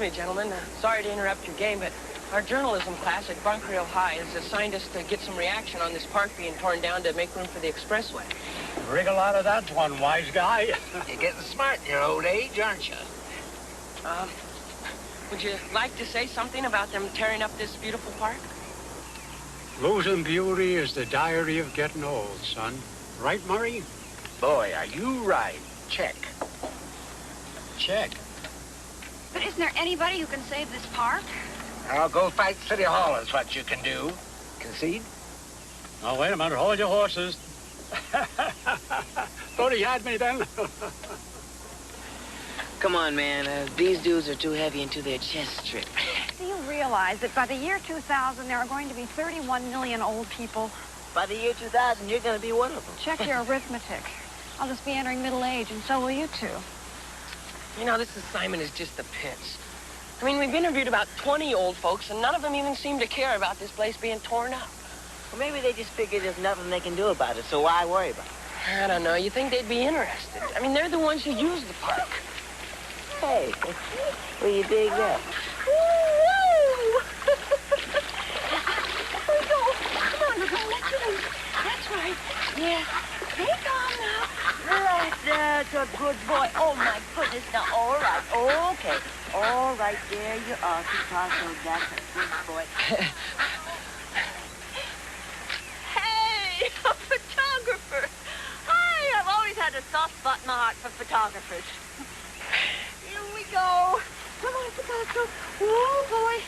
me, gentlemen. Sorry to interrupt your game, but our journalism class at Bunker Hill High has assigned us to get some reaction on this park being torn down to make room for the expressway. Rig a lot of that one, wise guy. You're getting smart in your old age, aren't you? Would you like to say something about them tearing up this beautiful park? Losing beauty is the diary of getting old, son. Right, Murray? Boy, are you right. Check. Check. But isn't there anybody who can save this park? I'll go fight City Hall is what you can do. Concede? Oh, wait a minute. Hold your horses. Thought he had me then. Come on, man. These dudes are too heavy into their chest strip. Do you realize that by the year 2000, there are going to be 31 million old people? By the year 2000, you're going to be one of them. Check your arithmetic. I'll just be entering middle age, and so will you two. You know, this assignment is just the pits. I mean, we've interviewed about 20 old folks, and none of them even seem to care about this place being torn up. Well, maybe they just figure there's nothing they can do about it, so why worry about it? I don't know. You think they'd be interested? I mean, they're the ones who use the park. Hey, will you dig that? That's right. Yeah. Take on now. Right, that's a good boy. Oh, my goodness. Now, all right. Okay. All right, there you are, Picasso. That's a good boy. Hey, a photographer. Hi, I've always had a soft spot in my heart for photographers. Here we go. Come on, Picasso. Oh, boy.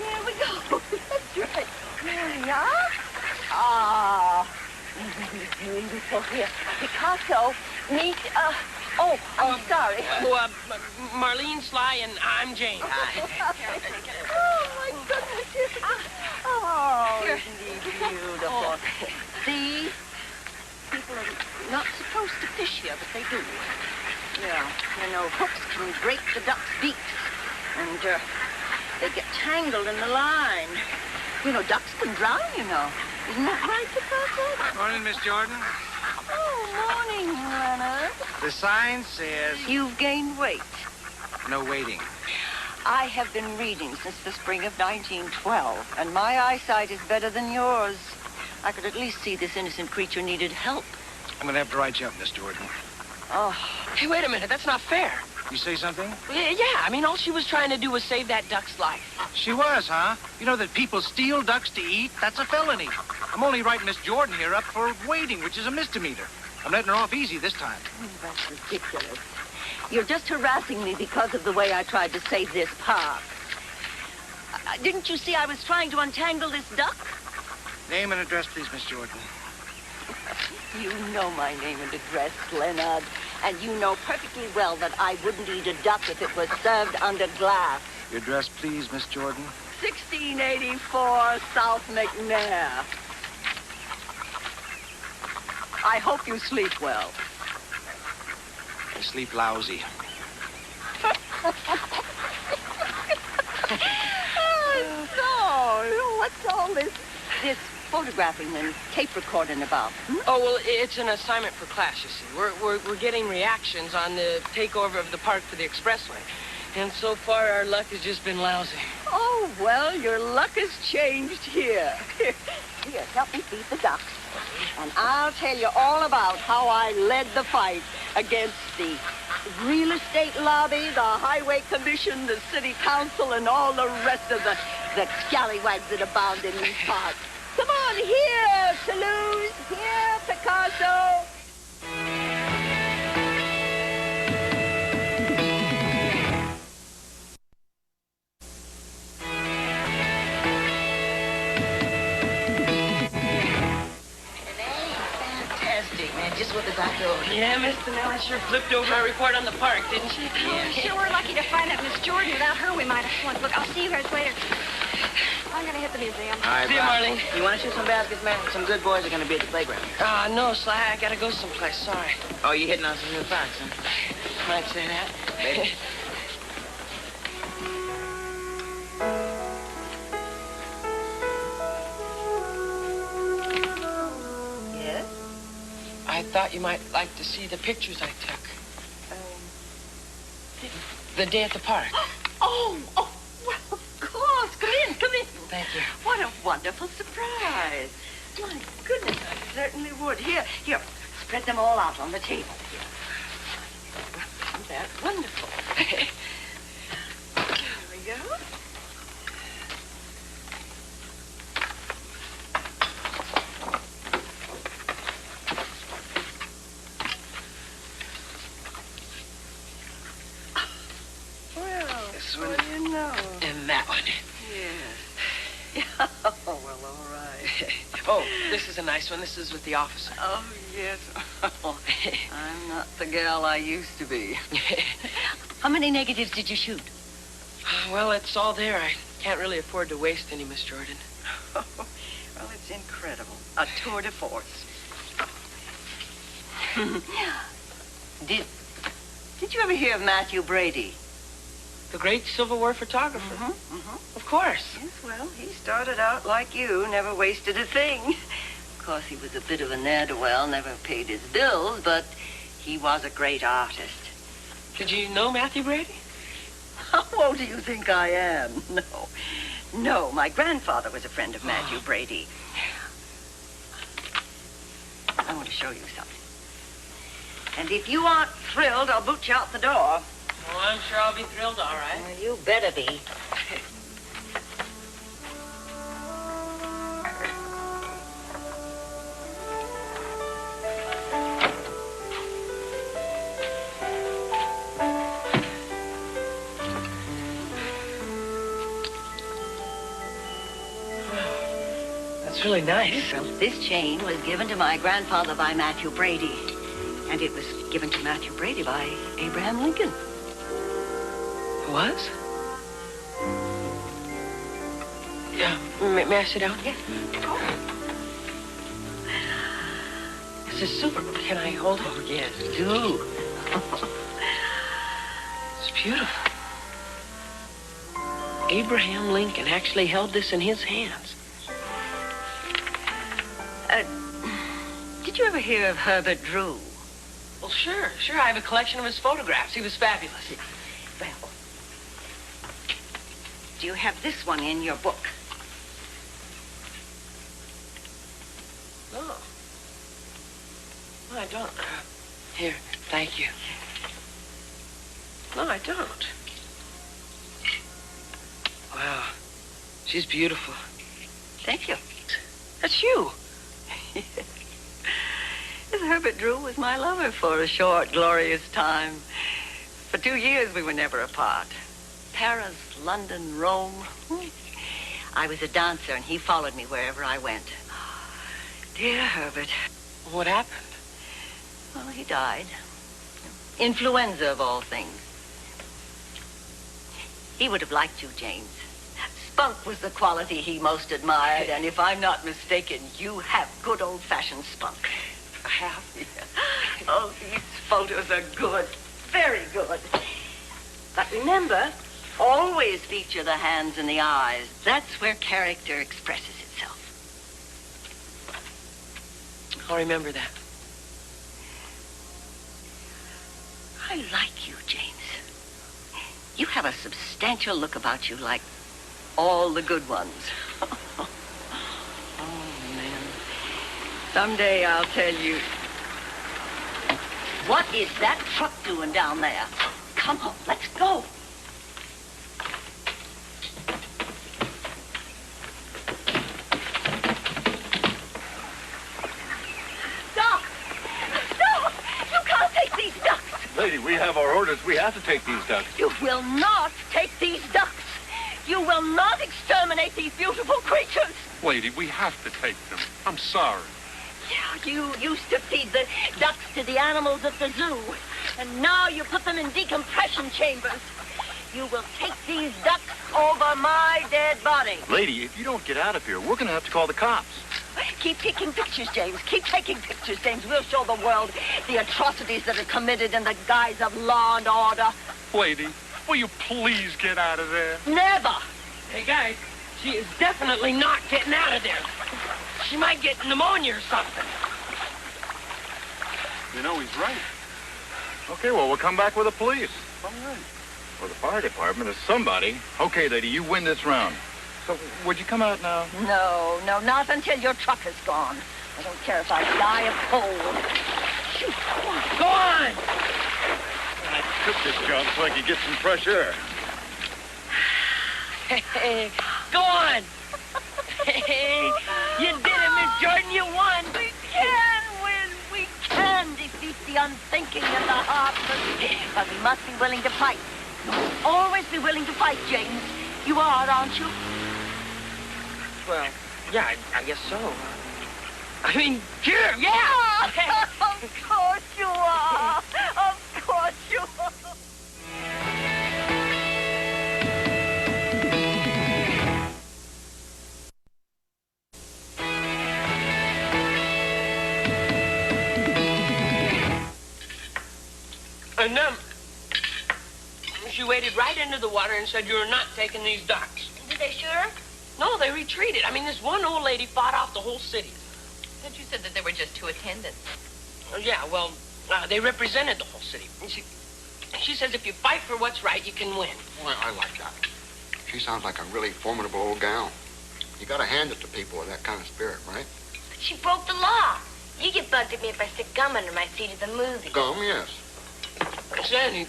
Here we go. That's right. There we are. Ah. Beautiful here. Picasso, meet, I'm sorry. Marlene Sly and I'm Jane. Oh, my goodness. Oh, isn't he beautiful? See? People are not supposed to fish here, but they do. Yeah, you know, hooks can break the duck's beaks, and they get tangled in the line. You know, ducks can drown, you know. Isn't that right, Picasso? Morning, Miss Jordan. Oh, morning, Leonard. The sign says You've gained weight. no waiting. I have been reading since the spring of 1912, and my eyesight is better than yours. I could at least see this innocent creature needed help. I'm going to have to write you up, Miss Jordan. Oh, Hey, wait a minute. That's not fair. You say something? Yeah, I mean, all she was trying to do was save that duck's life. She was, huh? You know that people steal ducks to eat? That's a felony. I'm only writing Miss Jordan here up for waiting, which is a misdemeanor. I'm letting her off easy this time. that's ridiculous. You're just harassing me because of the way I tried to save this park. Didn't you see I was trying to untangle this duck? Name and address, please, Miss Jordan. You know my name and address, Leonard. And you know perfectly well that I wouldn't eat a duck if it was served under glass. Your address, please, Miss Jordan. 1684 South McNair. I hope you sleep well. I sleep lousy. So, what's all this photographing and tape recording about? Oh, well, it's an assignment for class, you see. We're getting reactions on the takeover of the park for the expressway. And so far, our luck has just been lousy. Oh, well, your luck has changed here. Here, help me feed the ducks. And I'll tell you all about how I led the fight against the real estate lobby, the highway commission, the city council, and all the rest of the scallywags that abound in these parks. Come on, here, Toulouse, here, Picasso. Fantastic, man. Just what the doctor ordered. Yeah, Miss Danella sure flipped over our report on the park, didn't she? Yeah. Sure, we're lucky to find that Miss Jordan. Without her, we might have flunked. Look, I'll see you guys later. I'm going to hit the museum. All right, See you, bye. Marlene. You want to shoot some baskets, man? Some good boys are going to be at the playground. No, Sly, I gotta go someplace. Sorry. Oh, you hitting on some new fox, huh? Might say that. Baby. Yes? I thought you might like to see the pictures I took. The day at the park. Oh, Thank you. What a wonderful surprise. My goodness, I certainly would. Here, spread them all out on the table. Here. Isn't that wonderful? There we go. Well, This what one. do you know? And that one. Yes. Oh, well, all right. Oh, this is a nice one. This is with the officer. Oh, yes. I'm not the gal I used to be. How many negatives did you shoot? Well, it's all there. I can't really afford to waste any, Miss Jordan. Well, it's incredible. A tour de force. Did you ever hear of Matthew Brady? The great Civil War photographer. Mm-hmm. Of course. Yes, well, he started out like you, never wasted a thing. Of course, he was a bit of a ne'er-do-well, never paid his bills, but he was a great artist. Did you know Matthew Brady? How old do you think I am? No, my grandfather was a friend of Matthew Brady. I want to show you something. And if you aren't thrilled, I'll boot you out the door. Well, I'm sure I'll be thrilled, all right. Well, you better be. That's really nice. Well, this chain was given to my grandfather by Matthew Brady. And it was given to Matthew Brady by Abraham Lincoln. It was? Yeah. May I sit down? Yes. This is super. Can I hold it? Oh, yes, do. It's beautiful. Abraham Lincoln actually held this in his hands. Did you ever hear of Herbert Drew? Well, sure. I have a collection of his photographs. He was fabulous. Well, do you have this one in your book? No. No, I don't. Here, thank you. No, I don't. Wow. She's beautiful. Thank you. That's you. This Herbert Drew was my lover for a short, glorious time. For 2 years, we were never apart. Paris, London, Rome. I was a dancer, and he followed me wherever I went. Dear Herbert. What happened? Well, he died. Influenza, of all things. He would have liked you, James. Spunk was the quality he most admired, and if I'm not mistaken, you have good old-fashioned spunk. I have. Oh, these photos are good. Very good. But remember, always feature the hands and the eyes. That's where character expresses itself. I'll remember that. I like you, James. You have a substantial look about you like all the good ones. Oh, man. Someday I'll tell you. What is that truck doing down there? Come on, let's go. Stop! Stop! You can't take these ducks! Lady, we have our orders. We have to take these ducks. You will not take these ducks! You will not exterminate these beautiful creatures! Lady, we have to take them. I'm sorry. Yeah, you used to feed the ducks to the animals at the zoo, and now you put them in decompression chambers. You will take these ducks over my dead body. Lady, if you don't get out of here, we're going to have to call the cops. Keep taking pictures, James. Keep taking pictures, James. We'll show the world the atrocities that are committed in the guise of law and order. Lady, will you please get out of there? Never! Hey, guys, she is definitely not getting out of there. She might get pneumonia or something. You know, he's right. Okay, well, we'll come back with the police. All right. Or the fire department or somebody. Okay, lady, you win this round. Would you come out now? No, not until your truck is gone. I don't care if I die of cold. Shoot, go on. Go on! I took this job so I could get some fresh air. Hey, go on! Hey, you did it, Miss Jordan. You won. We can win. We can defeat the unthinking and the heartless. But we must be willing to fight. Always be willing to fight, James. You are, aren't you? Well, yeah, I guess so. I mean, here, yeah! Of course you are. Of course you are. And then she waded right into the water and said, "You're not taking these ducks." Did they shoot her? No, they retreated. I mean, this one old lady fought off the whole city. But you said that there were just 2 attendants. Yeah, well, they represented the whole city. And she says if you fight for what's right, you can win. Well, I like that. She sounds like a really formidable old gal. You gotta hand it to people with that kind of spirit, right? But she broke the law. You get bugged at me if I stick gum under my seat at the movie. Gum, yes. Sandy,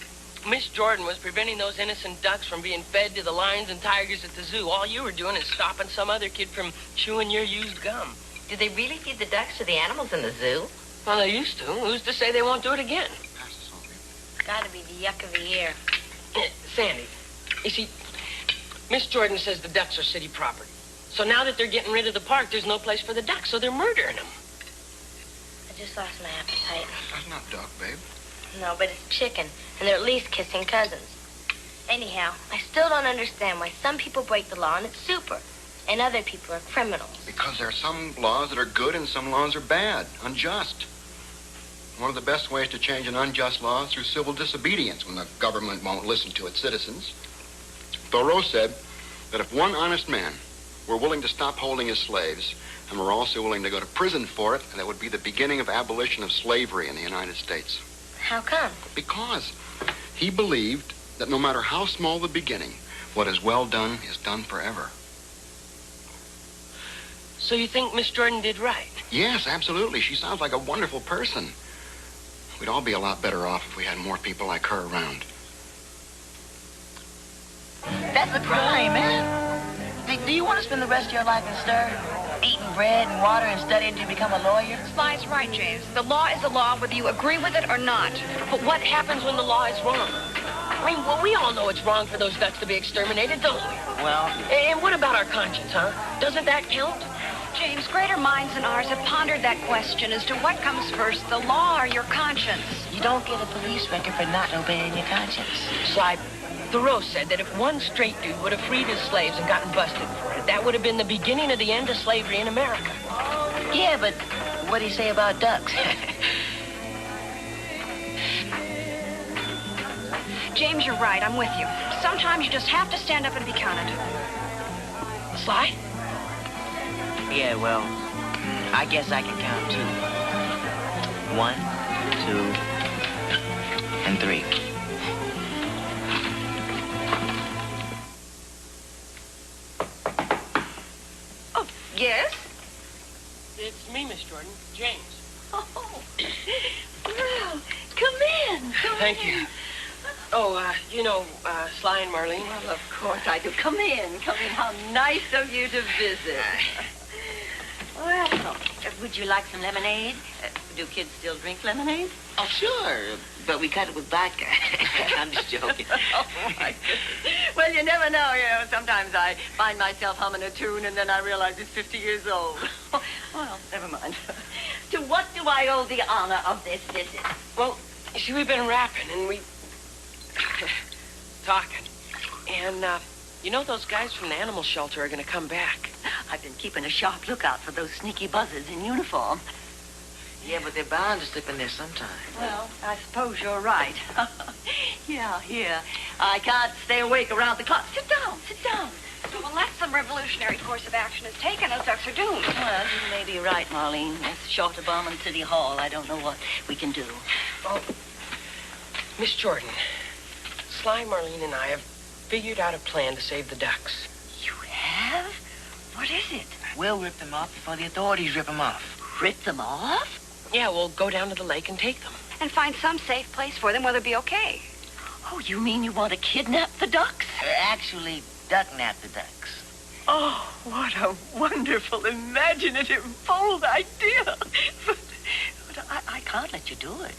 Miss Jordan was preventing those innocent ducks from being fed to the lions and tigers at the zoo. All you were doing is stopping some other kid from chewing your used gum. Do they really feed the ducks to the animals in the zoo? Well, they used to. Who's to say they won't do it again? Pass this on, baby. Gotta be the yuck of the year. Sandy, you see, Miss Jordan says the ducks are city property. So now that they're getting rid of the park, there's no place for the ducks, so they're murdering them. I just lost my appetite. That's not duck, babe. No, but it's chicken, and they're at least kissing cousins. Anyhow, I still don't understand why some people break the law and it's super, and other people are criminals. Because there are some laws that are good and some laws are bad, unjust. One of the best ways to change an unjust law is through civil disobedience when the government won't listen to its citizens. Thoreau said that if one honest man were willing to stop holding his slaves and were also willing to go to prison for it, that would be the beginning of abolition of slavery in the United States. How come? Because he believed that no matter how small the beginning, what is well done is done forever. So you think Miss Jordan did right? Yes, absolutely. She sounds like a wonderful person. We'd all be a lot better off if we had more people like her around. That's a crime, man. Do you want to spend the rest of your life in stir? Eating bread and water and studying to become a lawyer? Sly's right, James. The law is the law, whether you agree with it or not. But what happens when the law is wrong? I mean, well, we all know it's wrong for those ducks to be exterminated, don't we? Well, And what about our conscience, huh? Doesn't that count? James, greater minds than ours have pondered that question as to what comes first, the law or your conscience. you don't get a police record for not obeying your conscience. Sly, Thoreau said that if one straight dude would have freed his slaves and gotten busted for it, that would have been the beginning of the end of slavery in America. Yeah, but what do you say about ducks? James, you're right. I'm with you. Sometimes you just have to stand up and be counted. Sly? Yeah, well, I guess I can count too. 1, 2, and 3. Oh, yes? It's me, Miss Jordan. James. Oh, well, come in. Thank you. Oh, Sly and Marlene. Well, of course I do. Come in. How nice of you to visit. Well, would you like some lemonade? Do kids still drink lemonade? Oh, sure, but we cut it with vodka. I'm just joking. Oh, my goodness. Well, you never know, Sometimes I find myself humming a tune and then I realize it's 50 years old. Well, never mind. To what do I owe the honor of this visit? Well, you see, we've been rapping and we... talking. And, those guys from the animal shelter are going to come back. I've been keeping a sharp lookout for those sneaky buzzards in uniform. Yeah, but they're bound to slip in there sometime. Well, I suppose you're right. Yeah. I can't stay awake around the clock. Sit down. Well, unless some revolutionary course of action is taken, us ducks are doomed. Well, you may be right, Marlene. It's short of bombing City Hall. I don't know what we can do. Oh, Miss Jordan, Sly, Marlene, and I have figured out a plan to save the ducks. You have? What is it? We'll rip them off before the authorities rip them off. Rip them off? Yeah, we'll go down to the lake and take them. And find some safe place for them where they'll be okay. Oh, you mean you want to kidnap the ducks? Actually, duck-nap the ducks. Oh, what a wonderful, imaginative, bold idea. But I can't let you do it.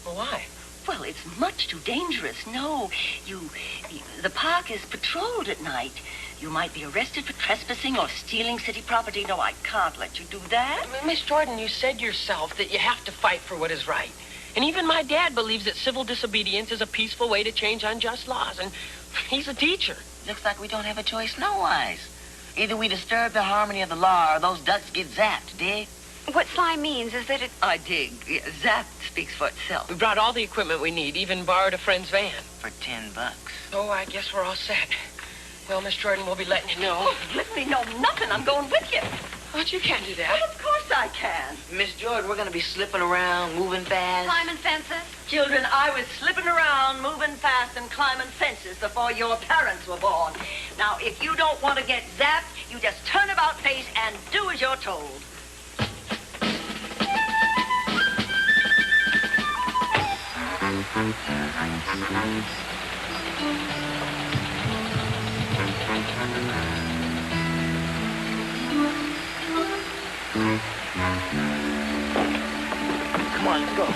Well, why? Well, it's much too dangerous. No, the park is patrolled at night. You might be arrested for trespassing or stealing city property. No, I can't let you do that. Miss Jordan, you said yourself that you have to fight for what is right. And even my dad believes that civil disobedience is a peaceful way to change unjust laws. And he's a teacher. Looks like we don't have a choice no-wise. Either we disturb the harmony of the law or those ducks get zapped, dig? What Sly means is that it... I dig. Yeah, Zap speaks for itself. We brought all the equipment we need, even borrowed a friend's van. For $10. Oh, I guess we're all set. Well, Miss Jordan, we'll be letting you know. Oh, let me know nothing. I'm going with you. But you can't do that. Well, of course I can. Miss Jordan, we're going to be slipping around, moving fast. Climbing fences? Children, I was slipping around, moving fast, and climbing fences before your parents were born. Now, if you don't want to get zapped, you just turn about face and do as you're told. Come on, let's go.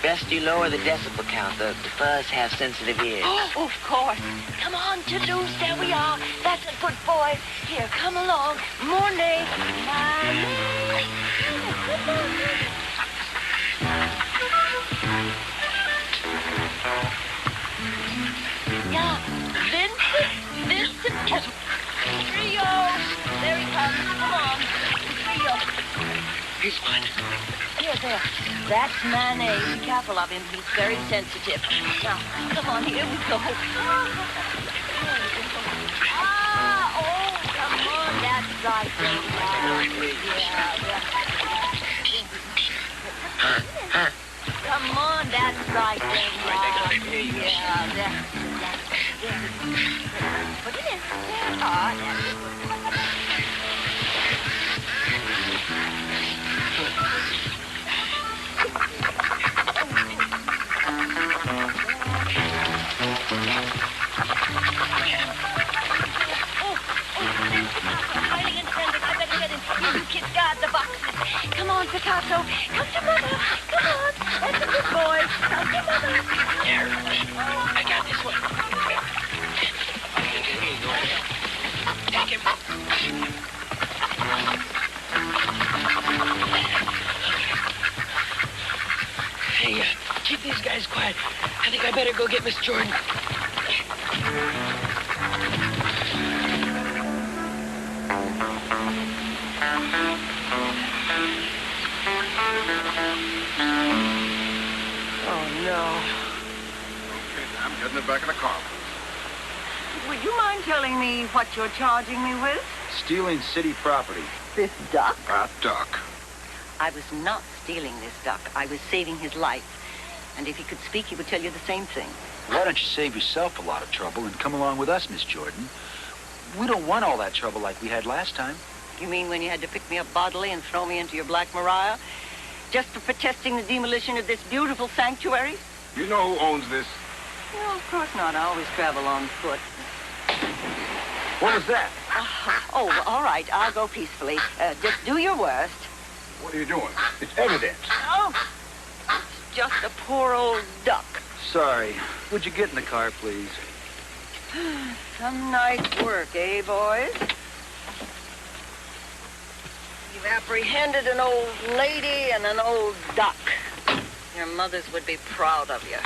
Best you lower the decibel count. The fuzz have sensitive ears. Oh, of course. Come on, Toulouse, there we are. That's a good boy. Here, come along. Morning. Yeah, Vincent. Trio. There he comes. Come on. Trio. Here's one. There. That's mayonnaise. Be careful of him. He's very sensitive. Now, come on, here we go. Come on, that's right. Come on, that's right. Put it in. Come on, Picasso. Come to Mother. Come on. That's a good boy. Come to Mother. Here. I got this one. Take him. Hey, keep these guys quiet. I think I better go get Miss Jordan. Oh, no. Okay, I'm getting it back in the car. Would you mind telling me what you're charging me with? Stealing city property. This duck? That duck. I was not stealing this duck. I was saving his life. And if he could speak, he would tell you the same thing. Why don't you save yourself a lot of trouble and come along with us, Miss Jordan? We don't want all that trouble like we had last time. You mean when you had to pick me up bodily and throw me into your Black Maria? Just for protesting the demolition of this beautiful sanctuary? You know who owns this? No, of course not. I always travel on foot. What was that? Oh, all right. I'll go peacefully. Just do your worst. What are you doing? It's evidence. Oh, it's just a poor old duck. Sorry. Would you get in the car, please? Some nice work, eh, boys? You've apprehended an old lady and an old duck. Your mothers would be proud of you.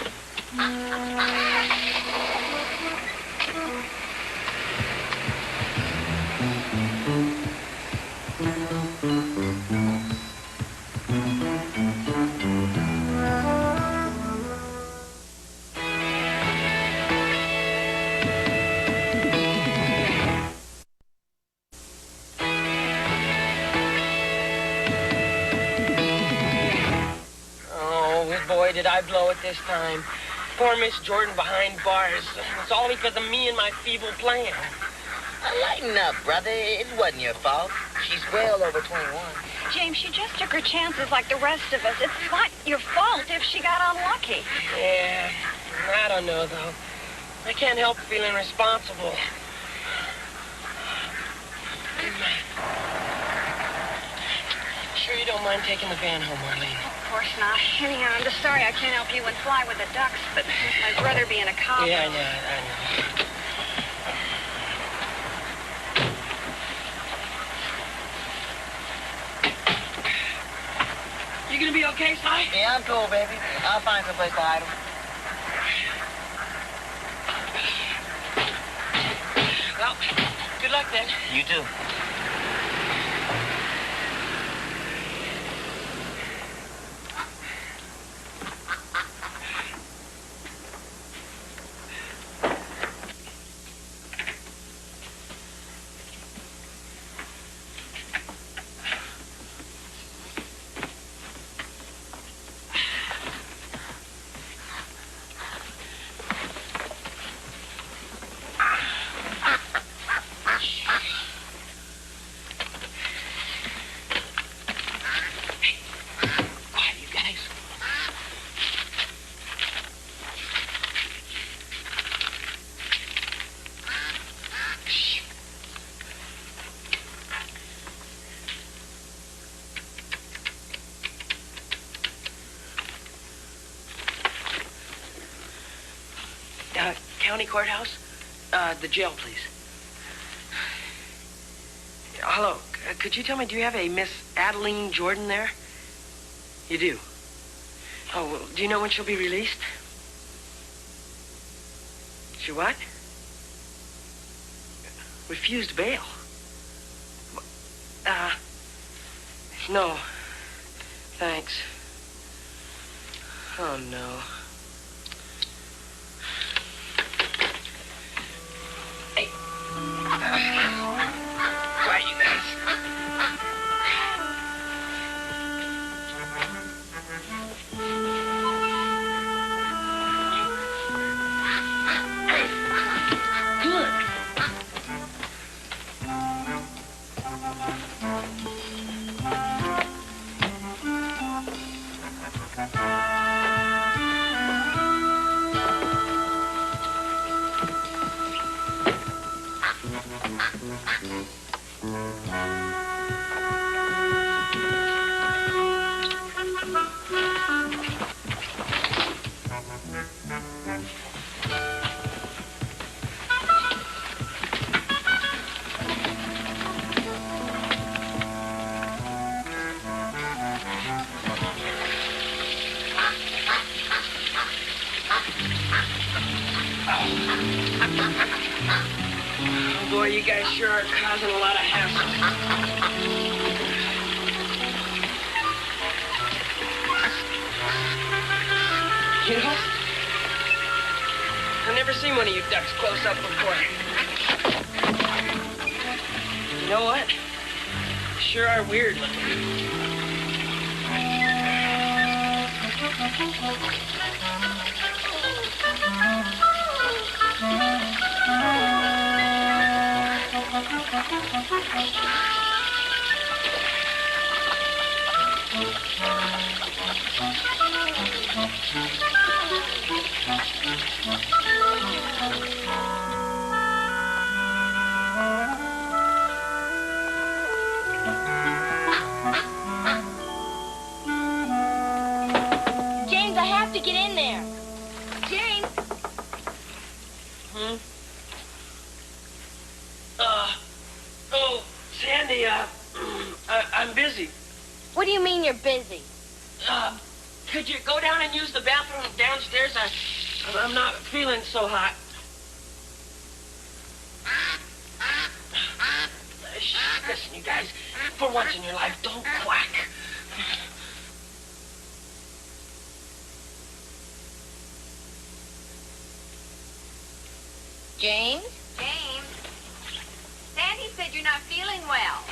Boy, did I blow it this time. Poor Miss Jordan behind bars. It's all because of me and my feeble plan. Lighten up, brother. It wasn't your fault. She's well over 21. James, she just took her chances like the rest of us. It's not your fault if she got unlucky. Yeah, I don't know, though. I can't help feeling responsible. Sure you don't mind taking the van home, Marlene? Of course not. Anyhow, I'm just sorry I can't help you and fly with the ducks, but my brother being a cop... Yeah, I know. You gonna be okay, Si? Yeah, I'm cool, baby. I'll find some place to hide him. Well, good luck then. You too. County courthouse? The jail, please. Hello. Could you tell me, do you have a Miss Adeline Jordan there? You do? Oh, well, do you know when she'll be released? She what? Refused bail? No. Thanks. Oh, no. Hey. Quiet, you guys. Oh, boy, you guys sure are causing a lot of hassle. You know, I've never seen one of you ducks close up before. You know what? You sure are weird looking. James, I have to get in there. I'm busy. What do you mean you're busy? Could you go down and use the bathroom downstairs? I'm not feeling so hot. Listen, you guys, for once in your life, don't quack. James? James, Sandy said you're not feeling well.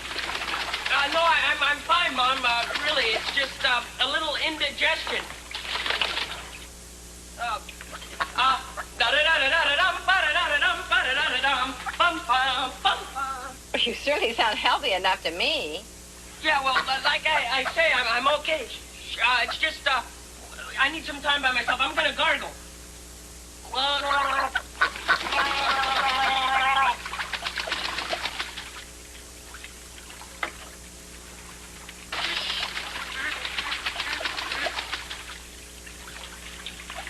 No, I'm fine, Mom. Really, it's just a little indigestion. You certainly sound healthy enough to me. Yeah, well, like I say, I'm okay. It's just, I need some time by myself. I'm gonna gargle.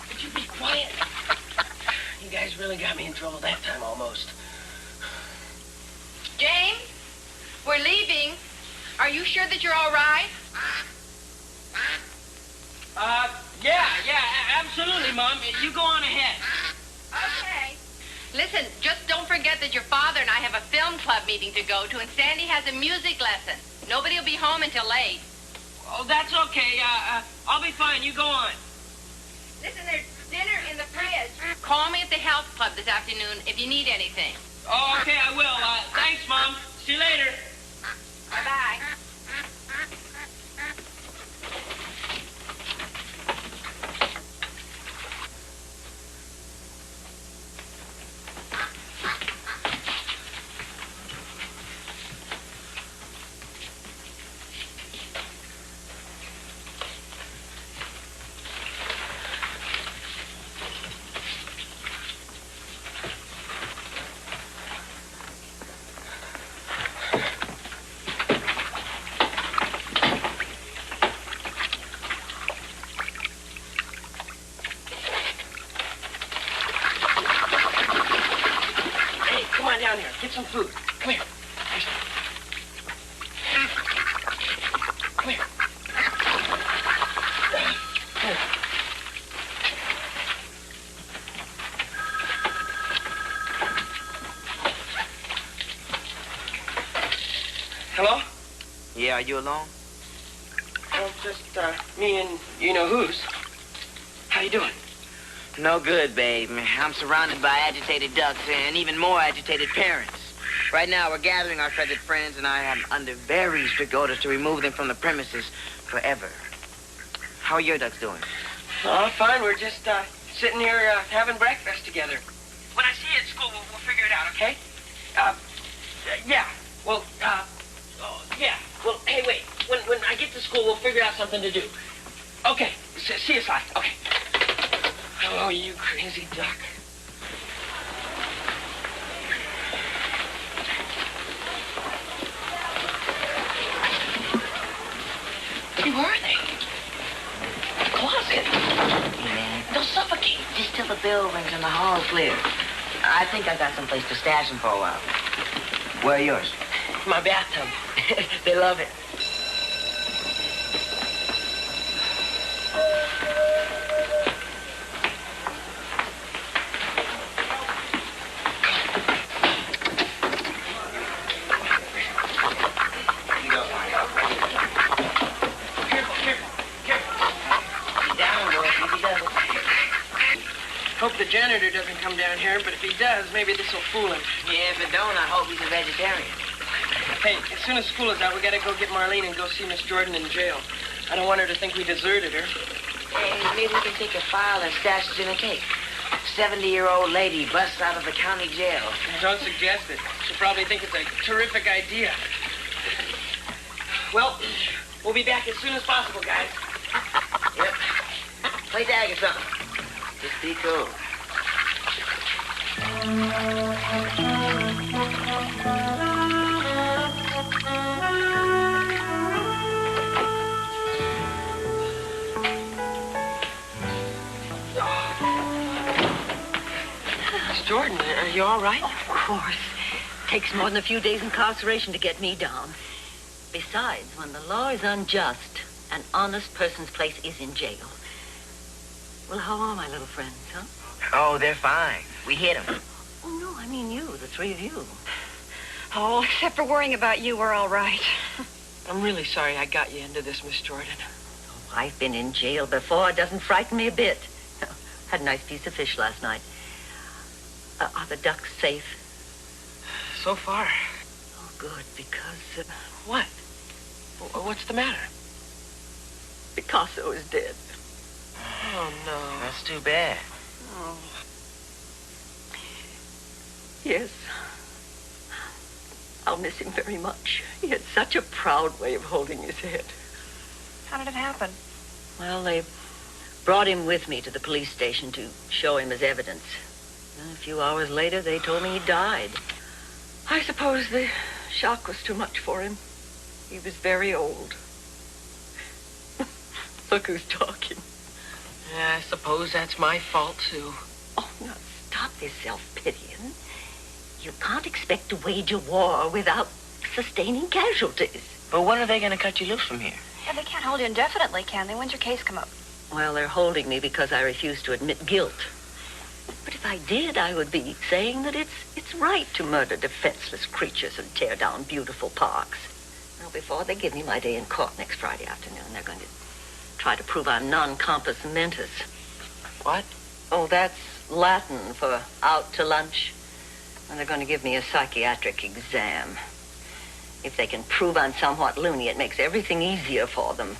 Could you be quiet? You guys really got me in trouble that time, almost. James, we're leaving. Are you sure that you're all right? Yeah, absolutely, Mom. You go on ahead. Okay. Listen, just don't forget that your father and I have a film club meeting to go to, and Sandy has a music lesson. Nobody will be home until late. Oh, that's okay. I'll be fine. You go on. Listen, there's dinner in the fridge. Call me at the health club this afternoon if you need anything. Oh, okay, I will. Thanks, Mom. See you later. Bye-bye. Down here. Get some food. Come here. Come here. Here. Hello? Yeah, are you alone? Oh, just, me and you-know-who's. How you doing? No good, babe. I'm surrounded by agitated ducks and even more agitated parents. Right now, we're gathering our feathered friends, and I am under very strict orders to remove them from the premises forever. How are your ducks doing? Oh, fine. We're just, sitting here, having breakfast together. When I see you at school, we'll figure it out, okay? Yeah. Well, yeah. Well, hey, wait. When I get to school, we'll figure out something to do. Okay. See you, Sly. Okay. Oh, you crazy duck. Where are they? Closet. Hey, man, They'll suffocate. just till the bell rings and the hall's clear. I think I got someplace to stash them for a while. Where are yours? My bathtub. They love it. Hope the janitor doesn't come down here, but if he does, maybe this will fool him. Yeah, if it don't, I hope he's a vegetarian. Hey, as soon as school is out, we gotta go get Marlene and go see Miss Jordan in jail. I don't want her to think we deserted her. Hey, maybe we can take a file and stash it in a cake. 70-year-old lady busts out of the county jail. Don't suggest it. She'll probably think it's a terrific idea. Well, we'll be back as soon as possible, guys. Yep. Play tag or something. Just be cool. Miss Jordan, are you all right? Of course. Takes more than a few days incarceration to get me down. Besides, when the law is unjust, an honest person's place is in jail. Well, how are my little friends, huh? Oh, they're fine. We hit them. Oh, no, I mean you, the three of you. Oh, except for worrying about you, we're all right. I'm really sorry I got you into this, Miss Jordan. Oh, I've been in jail before. It doesn't frighten me a bit. Had a nice piece of fish last night. Are the ducks safe? So far. Oh, good, because... What? What's the matter? Picasso is dead. Oh, no. That's too bad. Oh. Yes. I'll miss him very much. He had such a proud way of holding his head. How did it happen? Well, they brought him with me to the police station to show him as evidence. And a few hours later, they told me he died. I suppose the shock was too much for him. He was very old. Look who's talking. Yeah, I suppose that's my fault, too. Oh, now stop this self-pitying. You can't expect to wage a war without sustaining casualties. But when are they going to cut you loose from here? Yeah, they can't hold you indefinitely, can they? When's your case come up? Well, they're holding me because I refuse to admit guilt. But if I did, I would be saying that it's right to murder defenseless creatures and tear down beautiful parks. Now, before they give me my day in court next Friday afternoon, they're going to try to prove I'm non compos mentis. What? Oh, that's Latin for out to lunch. And they're going to give me a psychiatric exam. If they can prove I'm somewhat loony, it makes everything easier for them.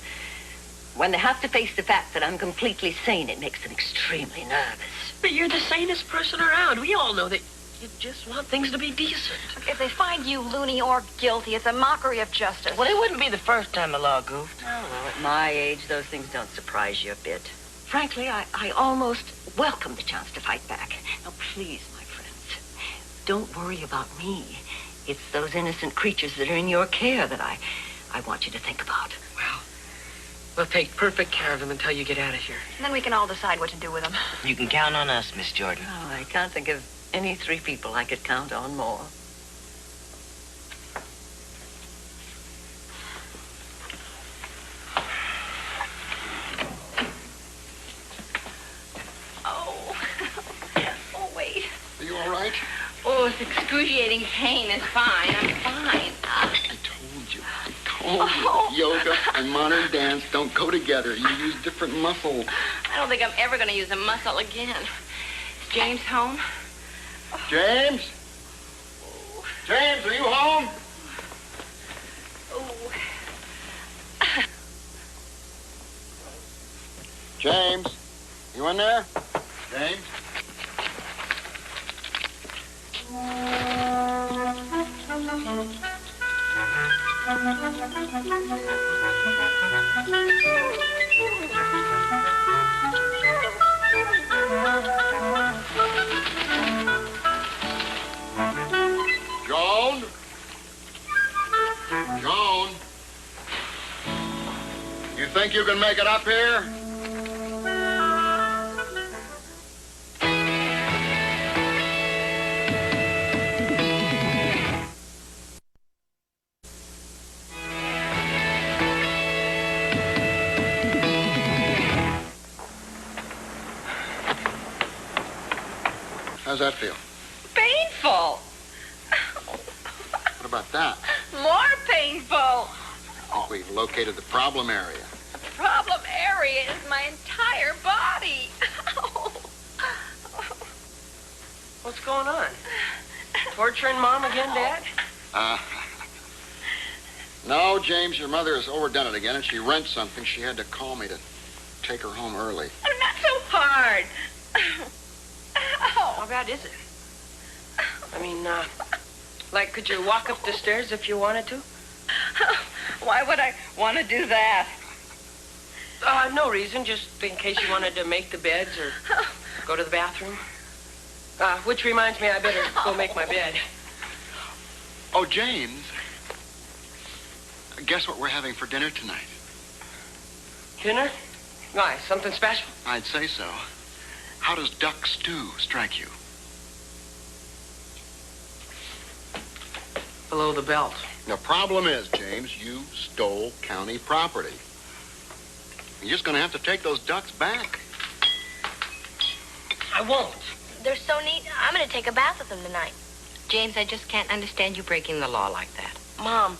When they have to face the fact that I'm completely sane, it makes them extremely nervous. But you're the sanest person around. We all know that you just want things to be decent. Look, if they find you loony or guilty, it's a mockery of justice. Well, it wouldn't be the first time the law goofed. Oh, well, at my age, those things don't surprise you a bit. Frankly, I almost welcome the chance to fight back. Now, please, my friends, don't worry about me. It's those innocent creatures that are in your care that I want you to think about. Well, we'll take perfect care of them until you get out of here. And then we can all decide what to do with them. You can count on us, Miss Jordan. Oh, I can't think of any three people I could count on more. Oh, wait. Are you all right? Oh, it's excruciating pain. It's fine. I'm fine. I told you. Yoga and modern dance don't go together. You use different muscles. I don't think I'm ever going to use a muscle again. Is James home? James? James, are you home? Oh. James, you in there? James? Joan? Joan? You think you can make it up here? How's that feel? Painful. What about that? More painful. I think we've located the problem area. The problem area is my entire body. What's going on? Torturing Mom again, Dad? No, James, your mother has overdone it again, and she rent something. She had to call me to take her home early. Oh, not so hard. How bad is it? I mean, like, could you walk up the stairs if you wanted to? Why would I want to do that? No reason, just in case you wanted to make the beds or go to the bathroom. Which reminds me, I better go make my bed. Oh, James, guess what we're having for dinner tonight? Dinner? Why, something special? I'd say so. How does duck stew strike you? below the belt. The problem is, James, you stole county property. You're just going to have to take those ducks back. I won't. They're so neat. I'm going to take a bath with them tonight. James, I just can't understand you breaking the law like that. Mom,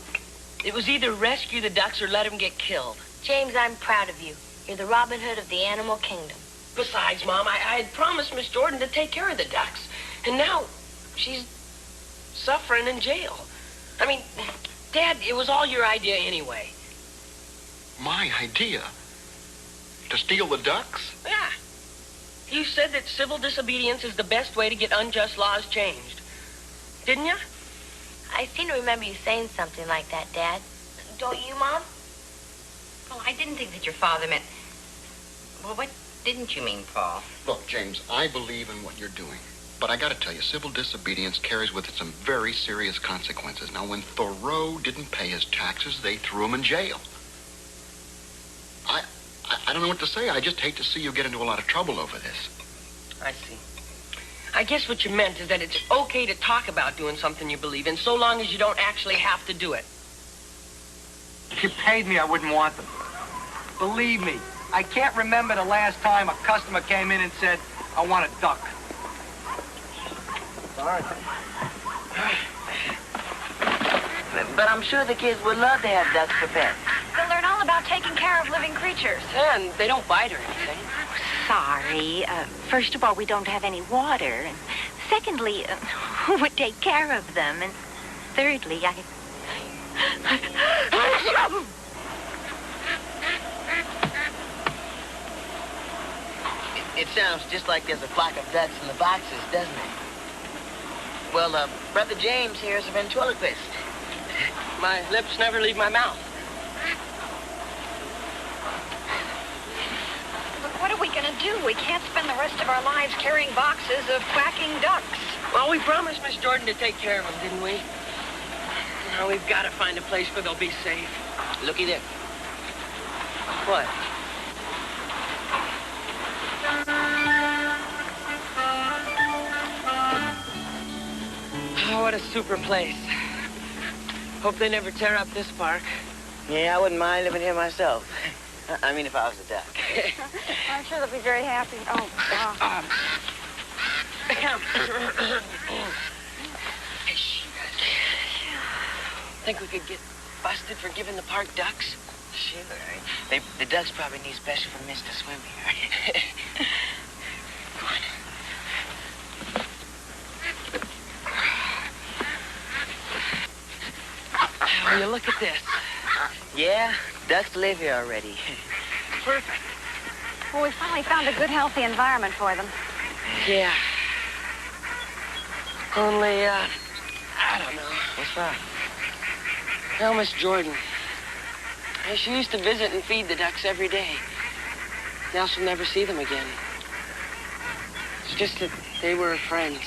it was either rescue the ducks or let them get killed. James, I'm proud of you. You're the Robin Hood of the animal kingdom. Besides, Mom, I had promised Miss Jordan to take care of the ducks. And now she's suffering in jail. I mean, Dad, it was all your idea anyway. My idea? To steal the ducks? Yeah. You said that civil disobedience is the best way to get unjust laws changed. Didn't you? I seem to remember you saying something like that, Dad. Don't you, Mom? Well, I didn't think that your father meant... Well, what didn't you mean, Paul? Look, James, I believe in what you're doing. But I got to tell you, civil disobedience carries with it some very serious consequences. Now, when Thoreau didn't pay his taxes, they threw him in jail. I don't know what to say. I just hate to see you get into a lot of trouble over this. I see. I guess what you meant is that it's okay to talk about doing something you believe in, so long as you don't actually have to do it. If you paid me, I wouldn't want them. Believe me, I can't remember the last time a customer came in and said, I want a duck. Sorry. But I'm sure the kids would love to have ducks for pets. They'll learn all about taking care of living creatures. And they don't bite or anything. Sorry. First of all, we don't have any water. And secondly, who would take care of them? And thirdly, It sounds just like there's a flock of ducks in the boxes, doesn't it? Well, Brother James here is a ventriloquist. My lips never leave my mouth. But what are we going to do? We can't spend the rest of our lives carrying boxes of quacking ducks. Well, we promised Miss Jordan to take care of them, didn't we? Now we've got to find a place where they'll be safe. Looky there. What? Oh, what a super place. Hope they never tear up this park. Yeah, I wouldn't mind living here myself. I mean, if I was a duck. I'm sure they'll be very happy. Oh, God. Hey, shh, you guys. Think we could get busted for giving the park ducks? Sure. The ducks probably need special permits to swim here. Come on. Will you look at this? Yeah, ducks live here already. Perfect. Well, we finally found a good, healthy environment for them. Yeah. Only, I don't know. What's wrong? Well, Miss Jordan. She used to visit and feed the ducks every day. Now she'll never see them again. It's just that they were her friends.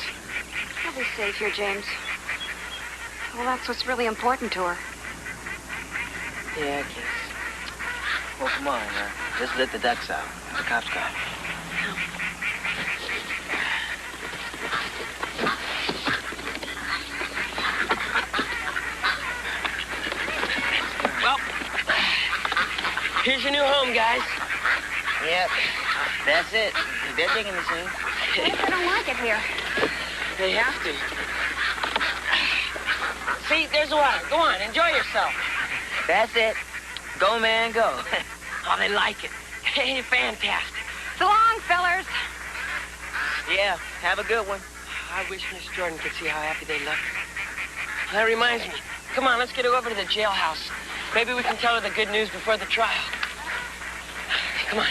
She'll be safe here, James. Well, that's what's really important to her. Yeah, I guess. Well, come on, just let the ducks out. The cops got it. Well, here's your new home, guys. Yep, that's it. They're digging it soon. What if they don't like it here? They have to. See, there's the water. Go on, enjoy yourself. That's it. Go, man, go. Oh, they like it. Hey, fantastic. So long, fellers. Yeah, have a good one. I wish Miss Jordan could see how happy they look. That reminds me. Come on, let's get her over to the jailhouse. Maybe we can tell her the good news before the trial. Come on.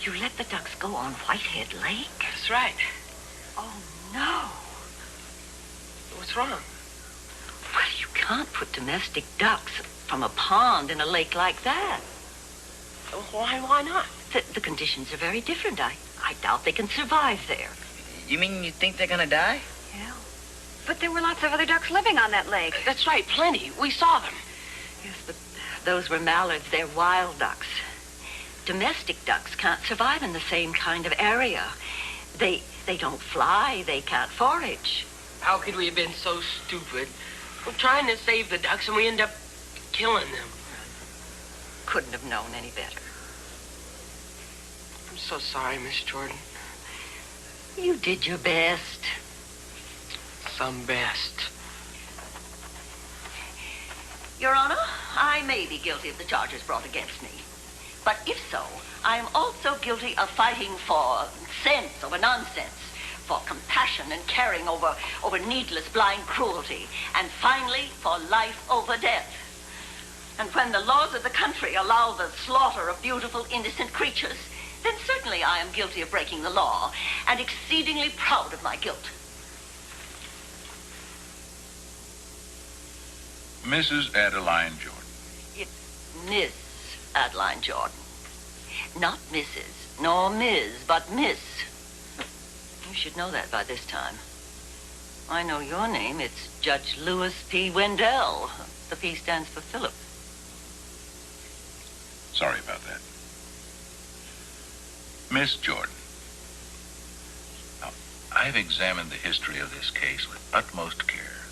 You let the ducks go on Whitehead Lake? That's right. Oh, no. What's wrong? Well, you can't put domestic ducks from a pond in a lake like that. Why not? The conditions are very different. I doubt they can survive there. You mean you think they're gonna die? Yeah. But there were lots of other ducks living on that lake. That's right, plenty. We saw them. Yes, but those were mallards. They're wild ducks. Domestic ducks can't survive in the same kind of area. They don't fly. They can't forage. How could we have been so stupid? We're trying to save the ducks and we end up killing them. Couldn't have known any better. I'm so sorry, Miss Jordan. You did your best. Some best. Your Honor, I may be guilty of the charges brought against me. But if so, I am also guilty of fighting for sense over nonsense, for compassion and caring over needless blind cruelty, and finally for life over death. And when the laws of the country allow the slaughter of beautiful, innocent creatures, then certainly I am guilty of breaking the law, and exceedingly proud of my guilt. Mrs. Adeline Jordan. It's Miss Adeline Jordan. Not Mrs., nor Ms., but Miss. You should know that by this time. I know your name. It's Judge Lewis P. Wendell. The P stands for Philip. Sorry about that. Miss Jordan. Now, I've examined the history of this case with utmost care,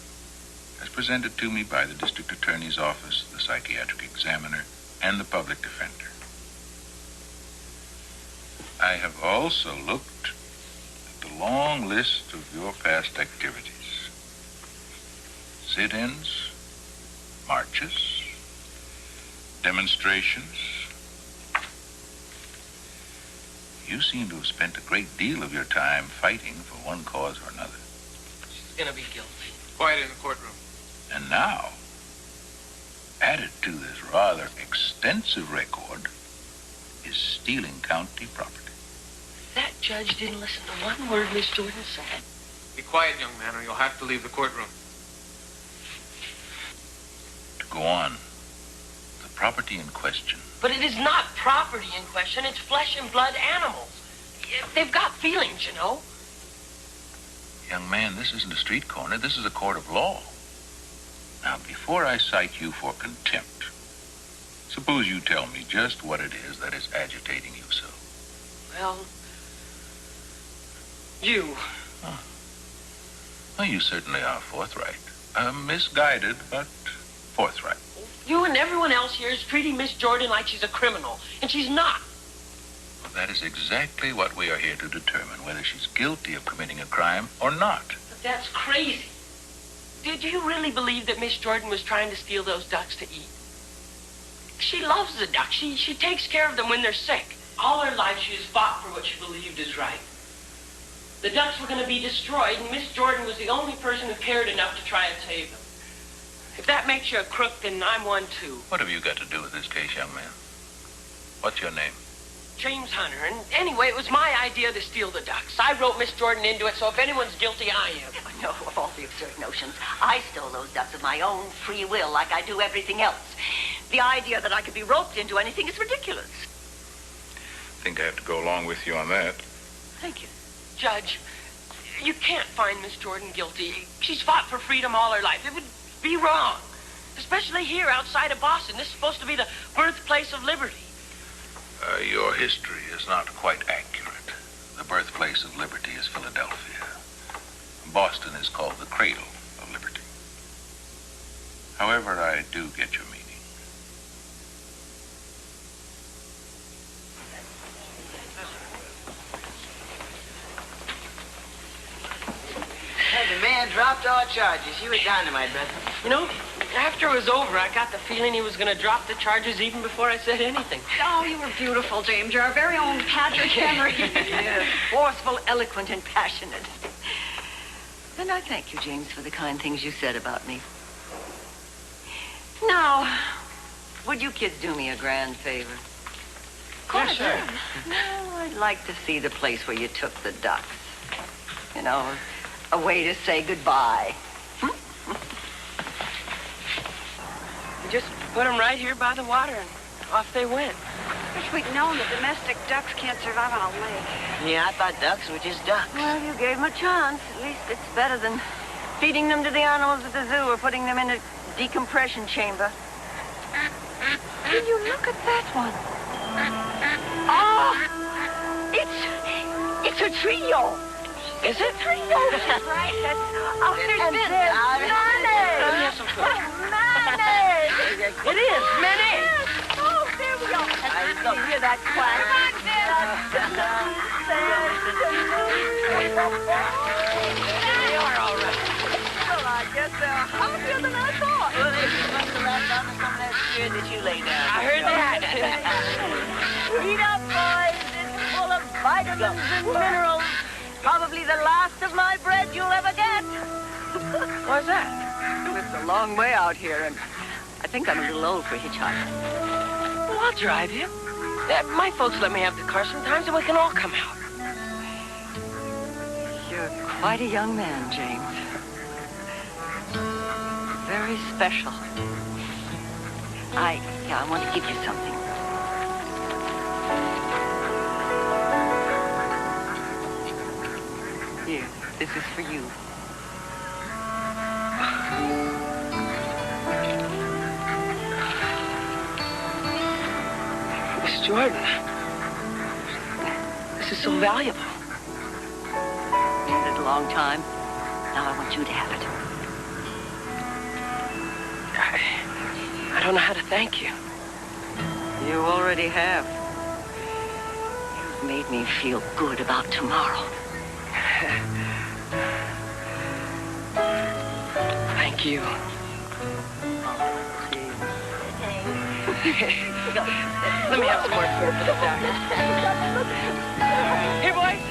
as presented to me by the District Attorney's Office, the Psychiatric Examiner, and the Public Defender. I have also looked at the long list of your past activities. Sit-ins, marches, demonstrations. You seem to have spent a great deal of your time fighting for one cause or another. She's gonna be guilty. Quiet in the courtroom. And now, added to this rather extensive record, is stealing county property. That judge didn't listen to one word Miss Jordan said. Be quiet, young man, or you'll have to leave the courtroom. To go on, the property in question. But it is not property in question. It's flesh and blood animals. They've got feelings, you know. Young man, this isn't a street corner. This is a court of law. Now, before I cite you for contempt, suppose you tell me just what it is that is agitating you so. Well, you. Huh. Well, you certainly are forthright. Misguided, but forthright. You and everyone else here is treating Miss Jordan like she's a criminal, and she's not. Well, that is exactly what we are here to determine, whether she's guilty of committing a crime or not. But that's crazy. Did you really believe that Miss Jordan was trying to steal those ducks to eat? She loves the ducks. She takes care of them when they're sick. All her life she has fought for what she believed is right. The ducks were going to be destroyed, and Miss Jordan was the only person who cared enough to try and save them. If that makes you a crook, then I'm one too. What have you got to do with this case, young man? What's your name? James Hunter. And anyway, it was my idea to steal the ducks. I wrote Miss Jordan into it, so if anyone's guilty, I am. No, of all the absurd notions. I stole those ducks of my own free will like I do everything else. The idea that I could be roped into anything is ridiculous. I think I have to go along with you on that. Thank you. Judge, you can't find Miss Jordan guilty. She's fought for freedom all her life. It would be wrong. Especially here outside of Boston. This is supposed to be the birthplace of liberty. Your history is not quite accurate. The birthplace of liberty is Philadelphia. Boston is called the cradle of liberty. However, I do get your meaning. Hey, the man dropped all charges. You were dynamite, brother. You know, after it was over, I got the feeling he was going to drop the charges even before I said anything. Oh, you were beautiful, James. You're our very own Patrick Henry. Yes, forceful, eloquent, and passionate. And I thank you, James, for the kind things you said about me. Now, would you kids do me a grand favor? Yes, sir. No, I'd like to see the place where you took the ducks. You know, a way to say goodbye. Just put them right here by the water, and off they went. Wish we'd known that domestic ducks can't survive on a lake. Yeah, I thought ducks were just ducks. Well, you gave them a chance. At least it's better than feeding them to the animals at the zoo or putting them in a decompression chamber. Will you look at that one? Oh! It's It's a trio. Is it? Trio, she's right. There's And Vince. there's Let me mayonnaise. have some food. Mayonnaise. It is mayonnaise. Oh, there we go. You hear that quack? They are all right. Well, I guess they're hungrier than I thought. Well, they must have left on some of that spirit that you laid down. I heard that. Eat up, boys. It's full of vitamins and minerals. Probably the last of my bread you'll ever get. Why's that? It's a long way out here, and I think I'm a little old for hitchhiking. Well, I'll drive you. My folks let me have the car sometimes, and we can all come out. You're quite a young man, James. Very special. I want to give you something. Here, this is for you. Miss Jordan, this is so valuable. It's a long time. Now I want you to have it. I don't know how to thank you. You already have. You've made me feel good about tomorrow. Thank you. Let me have some more food for the doctor. Here, boys.